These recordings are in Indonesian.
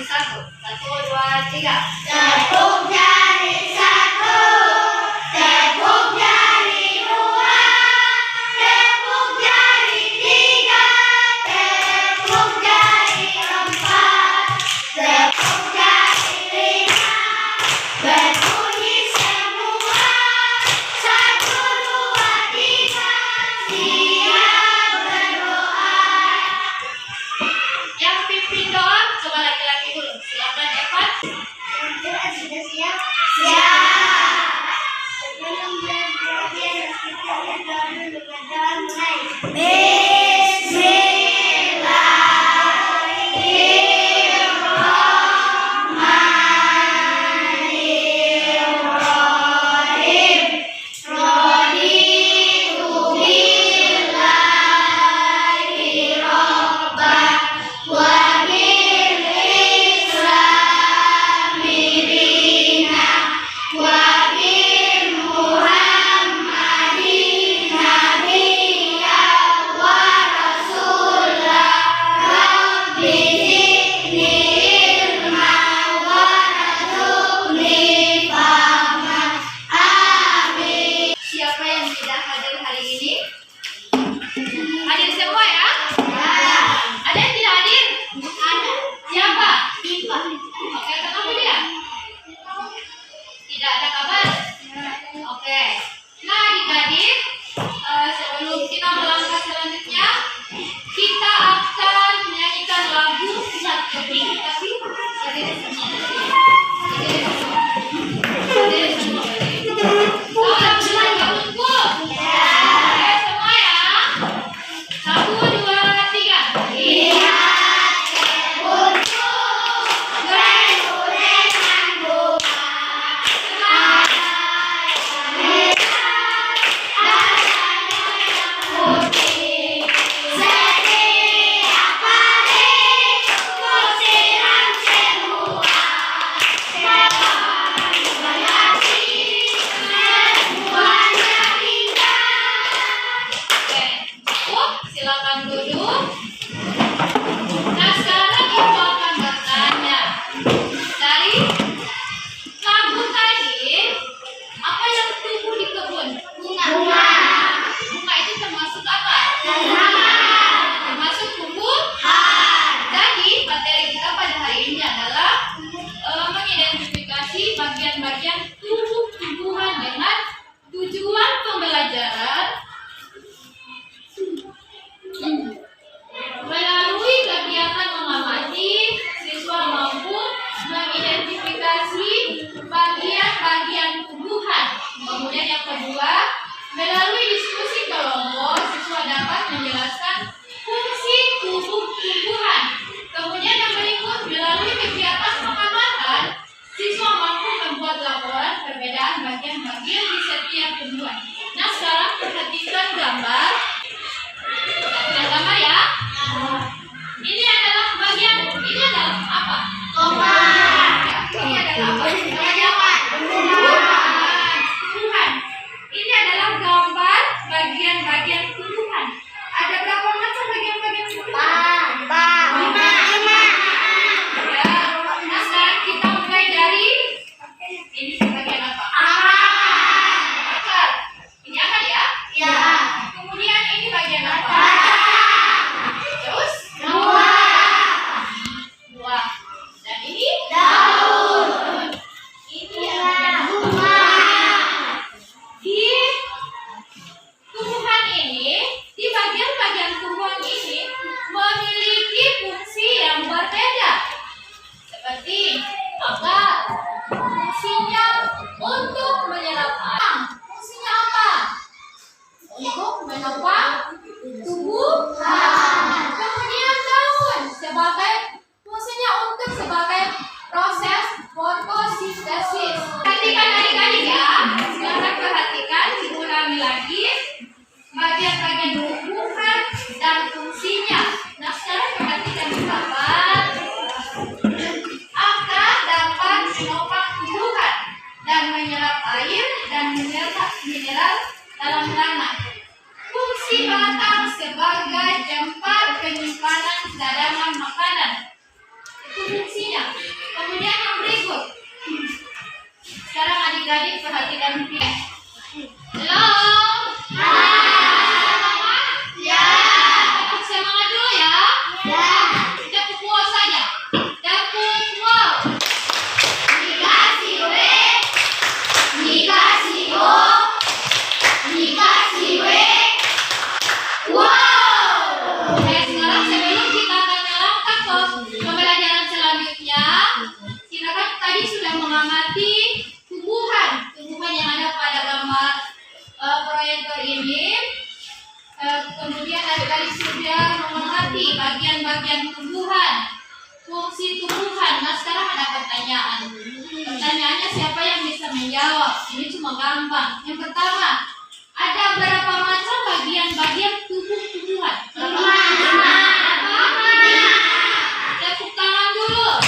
satu. Satu, dua, tiga. Tepuk jari satu, tepuk jari dua, tepuk jari tiga, tepuk jari empat, tepuk jari lima. Berbunyi semua, satu, dua, tiga, siap berdoa. Yang pimpin doa coba laki-laki dulu. Silakan Evan. Sudah siap? Siap. Sebelum belajar kita berdoa dulu. Berdoa mulai. Bismillahirrahmanirrahim. Raditu billahi robban wa bil islami dinan wa bi Muhammadin nabiyyan wa rasulah. Rabbi zidni ilman wa rzuqni fahman. Amin. Siapa yang tidak hadir hari ini? Hadir semua ya? Ada yang tidak hadir? Ada. Siapa? Ipa. Oke, kenapa dia? Tidak ada kabar? Oke. Nah, adik-adik, sebelum kita melangkah selanjutnya, kita akan menyanyikan lagu satu tapi hadir semua. Hadir semua. Tahu lagu lagi ungu? Oke, semua ya. Satu, dua, tiga. Lihat kebunku, berulekan bunga. Ada yang merah, ada yang putih. Setiap hari ku siram semua. Berarti semuanya indah. Oke, silakan duduk. Nah, sekarang ibu akan bertanya. Dari lagu tadi, apa yang tumbuh di kebun? Bunga. Bunga itu termasuk apa? Tanaman. Termasuk tumbuhan. Jadi, materi kita pada hari ini adalah mengidentifikasi bagian-bagian tubuh tumbuhan dengan tujuan pembelajaran melalui kegiatan mengamati, siswa mampu mengidentifikasi bagian-bagian tumbuhan. Kemudian yang kedua, melalui diskusi kelompok, siswa dapat menjelaskan fungsi tubuh tumbuhan. Kemudian yang berikut, melalui kegiatan pengamatan, siswa mampu membuat laporan perbedaan bagian-bagian di setiap tumbuhan. Nah, sekarang perhatikan gambar. Perhatikan gambar ya. Ini adalah bagian, ini adalah apa? Ini adalah apa? Tumbuhan. Ini adalah gambar bagian-bagian tumbuhan. Ada berapa macam bagian-bagian tumbuhan? Ya. Nah, sekarang kita mulai dari ini bagian apa? Akar. Ini akar ya? Kemudian ini bagian apa? Terus? Buah. Dan ini? Daun. Ini bagian Bunga. di tumbuhan ini, di bagian-bagian tumbuhan ini memiliki fungsi yang berbeda. Seperti akar, fungsinya untuk menyerap air. Fungsinya apa? Untuk menopang tumbuhan. Kemudian daun sebagai fungsinya untuk sebagai proses fotosintesis. Perhatikan adik-adik ya. Silakan perhatikan, diulangi lagi bagian-bagian tumbuhan dan fungsinya. Nah, sekarang perhatikan di gambar. Akar dapat menopang tumbuhan dan menyerap air dan mineral dalam tanah. Fungsi ya. Kemudian yang berikut. Sekarang adik-adik perhatikan video. Halo. Semangat dulu ya. Kita pukul saja. Tepuk wow. Dikasih W, dikasih O, dikasih W. Wow. Oke, sekarang sebelum kita akan melangkah ke pembelajaran selanjutnya, kita kan tadi sudah mengamati tumbuhan yang ada pada gambar proyektor ini. Kemudian adik-adik sudah mengamati bagian-bagian tumbuhan, fungsi tumbuhan. Nah, sekarang ada pertanyaan. Pertanyaannya siapa yang bisa menjawab? Ini cuma gampang. Yang pertama, ada berapa macam bagian-bagian tubuh tumbuhan? Tepuk tangan dulu.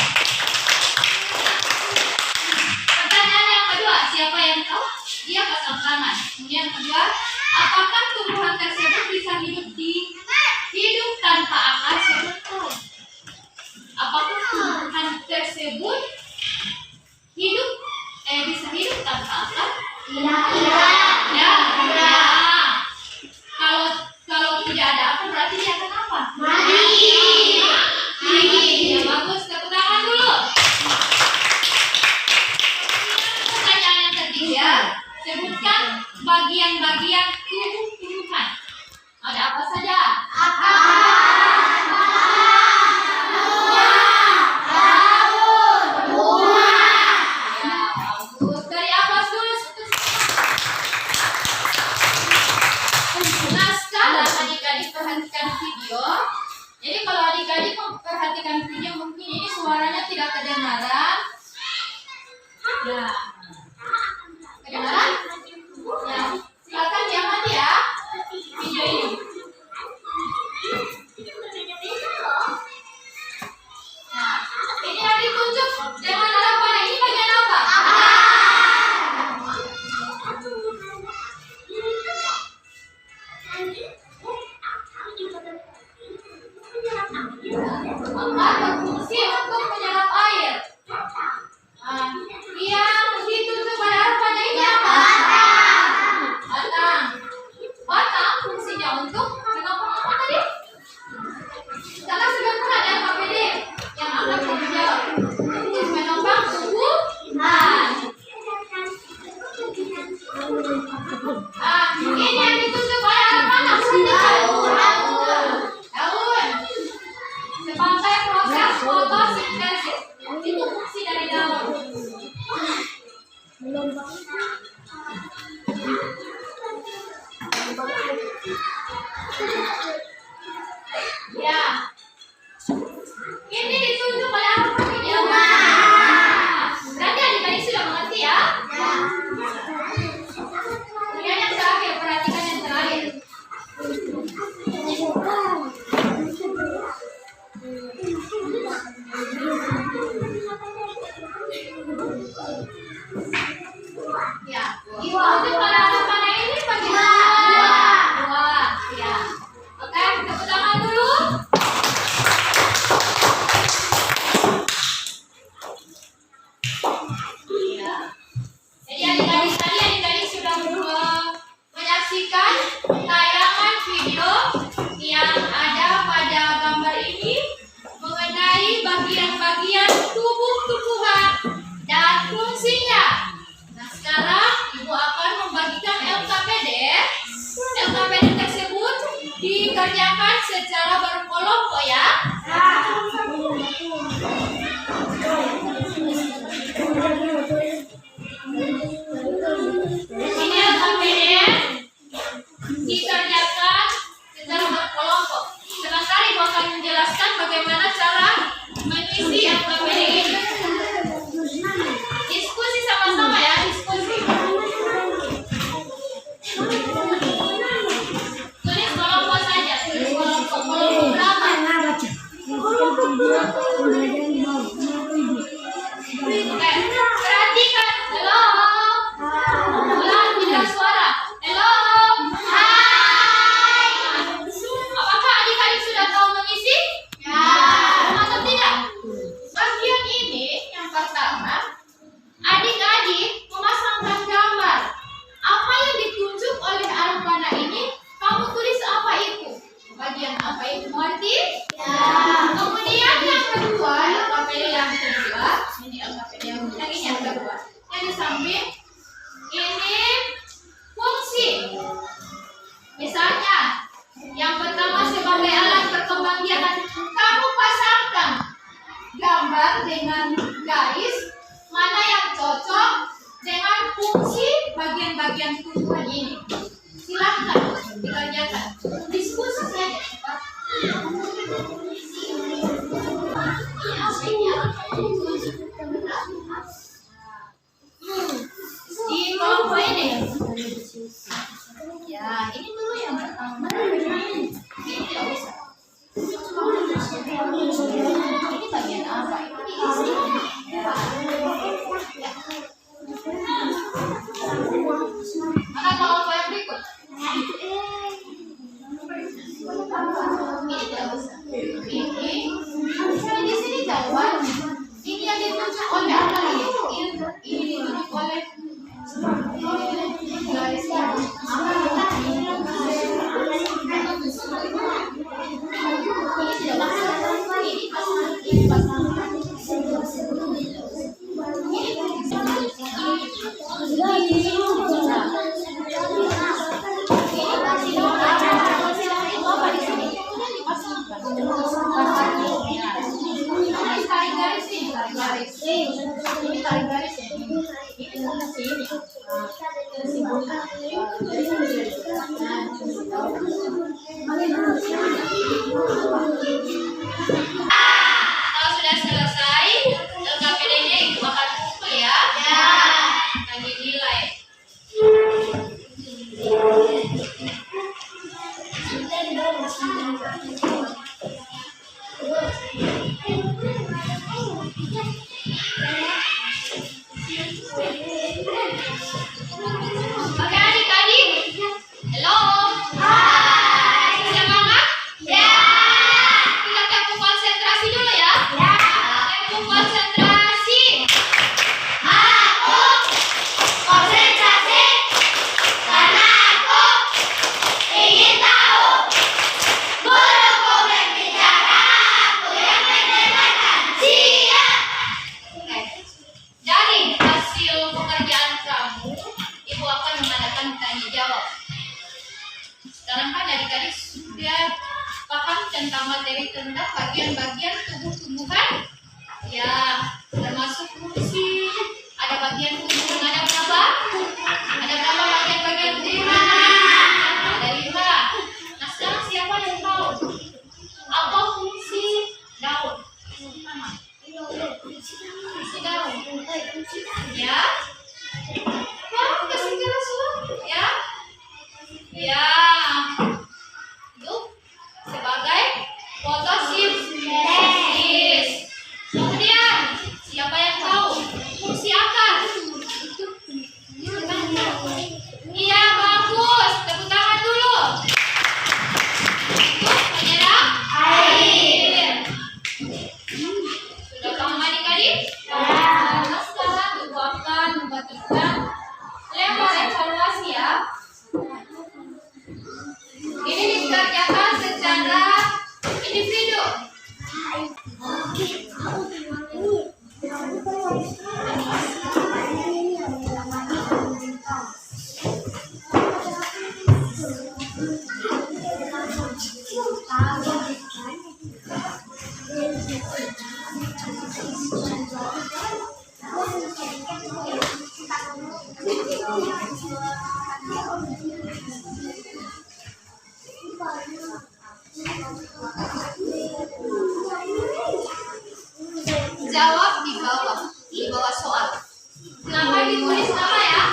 Pertanyaan yang kedua, siapa yang tahu? Dia pasang tangan. Kemudian yang kedua, apakah tumbuhan tersebut bisa hidup tanpa akar? Siapa tahu? Apakah tumbuhan tersebut bisa hidup tanpa akar? Ya. Kalau tidak ada akar berarti dia akan apa? Ya, bagus. Tepuk tangan dulu. Pertanyaan yang ketiga, sebutkan bagian-bagian tubuh tumbuhan. Ada apa saja? Bagus. Dari atas dulu. Nah, sekarang adik-adik perhatikan video. Jadi kalau adik-adik memperhatikan video, mungkin ini suaranya tidak kedengaran. Ya. Kedengaran? Ya. Silakan diamati ya video ini. Nah, ini adik tunjuk dengan arah panah. Ini bagian apa? Akar berfungsi untuk menyerap air. Yang ini yang pertama, adik-adik memasangkan gambar. Apa yang ditunjuk oleh alat panah ini, kamu tulis apa itu? Bagian apa itu, mengerti? Ya. Kemudian yang kedua, LKPD yang kedua, ini LKPD yang ini yang kedua. Yang di samping ini fungsi. Misalnya, yang pertama sebagai alat perkembangbiakan, kamu pasangkan gambar dengan garis mana yang cocok dengan fungsi bagian-bagian tumbuhan ini. Silahkan dikerjakan. Diskusi saja. Di kelompok ini. Ya, ini dulu yang pertama. Ini tidak usah. Ini bagian apa? Ini diisi. Ya. Mana kelompok yang berikut? Ini tidak usah. Ini di sini jawaban. Ini yang ditunjuk oleh apa lagi? Ini ditunjuk oleh garis yang kalau sudah selesai, LKPD-nya ibu akan kumpul ya. Dan dinilai. Oke adik-adik, halo. Semangat? Kita tempo konsentrasi dulu ya. Tempo konsentrasi. Aku konsentrasi karena aku ingin tahu. Guruku berbicara, aku yang mendengarkan. Siap. Oke. Dari hasil pekerjaan kamu, ibu akan mengadakan tanya jawab. Sekarang kan adik-adik sudah paham tentang materi tentang bagian-bagian tubuh-tumbuhan. Ya, termasuk fungsi. Ada bagian tubuh ada berapa? Ada berapa bagian-bagian tubuh? Ada 5. Nah, sekarang siapa yang tahu apa fungsi daun? Fungsi daun. Ya. Wah, kasih jelas loh. Ya. Ya. Itu sebagai fotosintesis. Kemudian, siapa yang tahu fungsi akar? Iya, bagus. Tepuk tangan dulu. Itu menyerap air. Sudah paham adik-adik? Nah, sekarang ibu akan membagikan lembar evaluasi ya. Ini dikerjakan secara individu. Jawab di bawah soal. Silakan ditulis nama ya.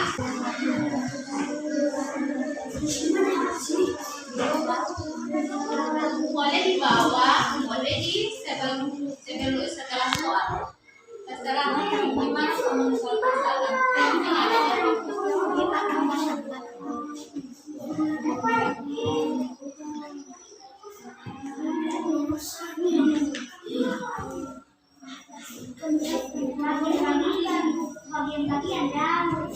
Boleh di bawah, boleh di sebelum setelah soal. Terserah gimana kamu soal. Bagian-bagian rambut.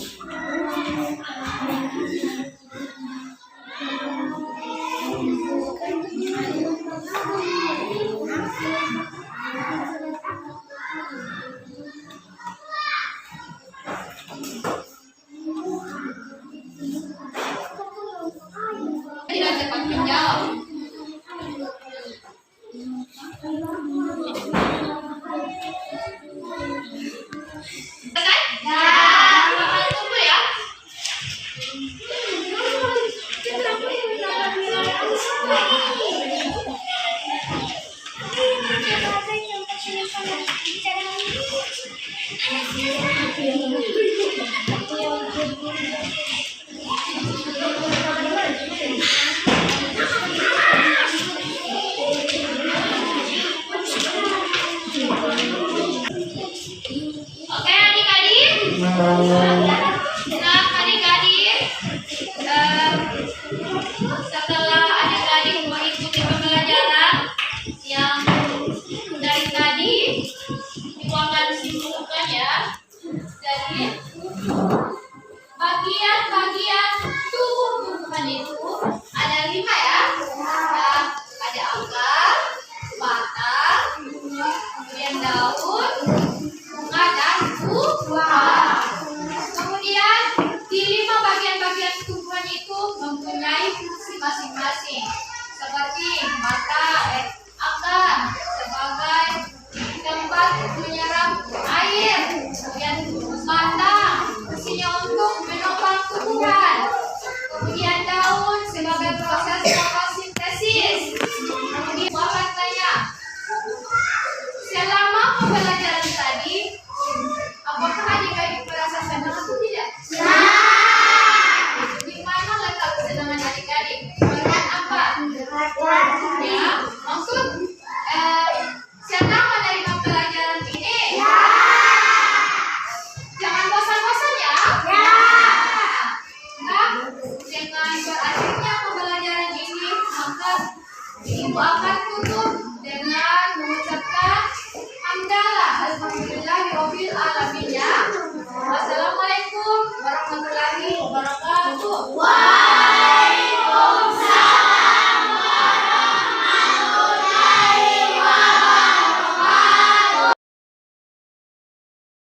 Tidak cepat menjawab. Selesai? Tunggu ya. Oke adik-adik. Nah adik-adik, setelah adik-adik mengikuti pembelajaran yang dari tadi, ibu akan simpulkan ya. Jadi bagian-bagian tubuh tumbuhan itu ada 5 ya. Ada akar, batang, kemudian daun, bunga dan buah. Kemudian di 5 bagian-bagian tumbuhan itu mempunyai fungsi masing-masing. Seperti akar sebagai tempat menyerap air, kemudian batang fungsinya untuk menopang tumbuhan, kemudian daun sebagai proses fotosintesis. Kemudian buah katanya. Selama pembelajaran tadi, apakah adik-adik merasa senang atau tidak? Di mana letak kesenangan adik-adik? Bagian apa? Ya, maksud senang menerima pelajaran ini? Jangan bosan-bosan ya? Nah, dengan berakhirnya pembelajaran ini, maka ibu akan